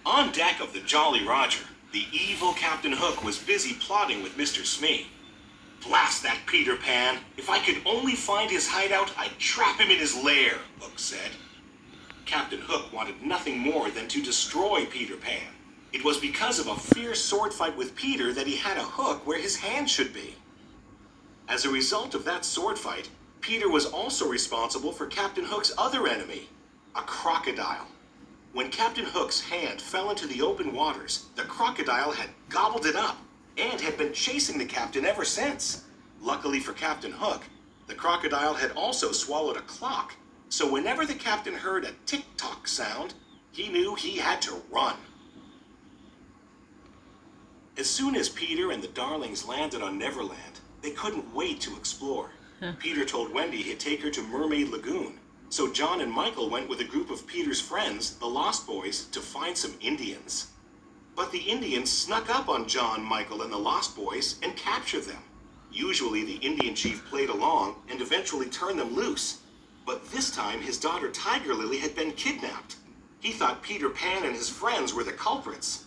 On deck of the Jolly Roger, the evil Captain Hook was busy plotting with Mr. Smee. "Blast that Peter Pan! If I could only find his hideout, I'd trap him in his lair," Hook said. Captain Hook wanted nothing more than to destroy Peter Pan. It was because of a fierce sword fight with Peter that he had a hook where his hand should be. As a result of that sword fight, Peter was also responsible for Captain Hook's other enemy, a crocodile. When Captain Hook's hand fell into the open waters, the crocodile had gobbled it up and had been chasing the captain ever since. Luckily for Captain Hook, the crocodile had also swallowed a clock, so whenever the captain heard a tick-tock sound, he knew he had to run. As soon as Peter and the Darlings landed on Neverland, they couldn't wait to explore. Peter told Wendy he'd take her to Mermaid Lagoon, so John and Michael went with a group of Peter's friends, the Lost Boys, to find some Indians. But the Indians snuck up on John, Michael, and the Lost Boys and captured them. Usually the Indian chief played along and eventually turned them loose. But this time his daughter Tiger Lily had been kidnapped. He thought Peter Pan and his friends were the culprits.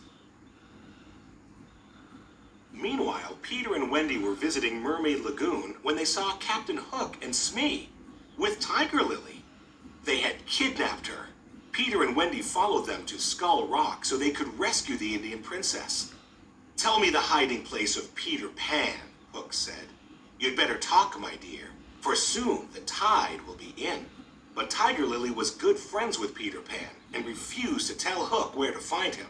Meanwhile, Peter and Wendy were visiting Mermaid Lagoon when they saw Captain Hook and Smee with Tiger Lily. They had kidnapped her. Peter and Wendy followed them to Skull Rock so they could rescue the Indian princess. "Tell me the hiding place of Peter Pan," Hook said. "You'd better talk, my dear, for soon the tide will be in." But Tiger Lily was good friends with Peter Pan and refused to tell Hook where to find him.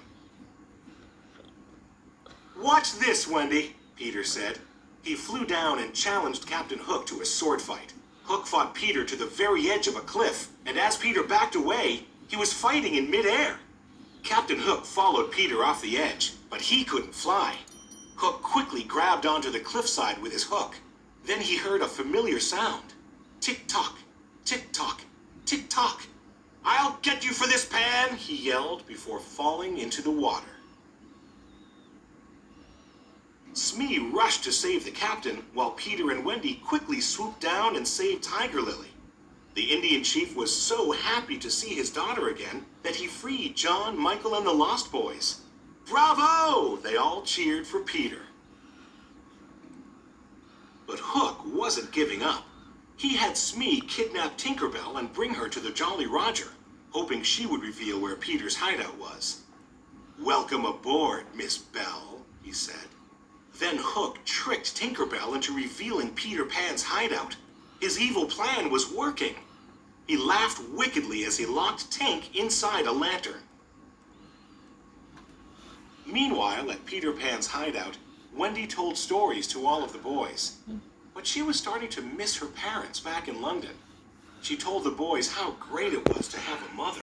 "Watch this, Wendy," Peter said. He flew down and challenged Captain Hook to a sword fight. Hook fought Peter to the very edge of a cliff, and as Peter backed away, he was fighting in midair. Captain Hook followed Peter off the edge, but he couldn't fly. Hook quickly grabbed onto the cliffside with his hook. Then he heard a familiar sound. Tick-tock, tick-tock, tick-tock. "I'll get you for this, Pan," he yelled before falling into the water. Smee rushed to save the captain, while Peter and Wendy quickly swooped down and saved Tiger Lily. The Indian chief was so happy to see his daughter again that he freed John, Michael, and the Lost Boys. "Bravo!" They all cheered for Peter. But Hook wasn't giving up. He had Smee kidnap Tinkerbell and bring her to the Jolly Roger, hoping she would reveal where Peter's hideout was. "Welcome aboard, Miss Bell," he said. Then Hook tricked Tinkerbell into revealing Peter Pan's hideout. His evil plan was working. He laughed wickedly as he locked Tink inside a lantern. Meanwhile, at Peter Pan's hideout, Wendy told stories to all of the boys. But she was starting to miss her parents back in London. She told the boys how great it was to have a mother.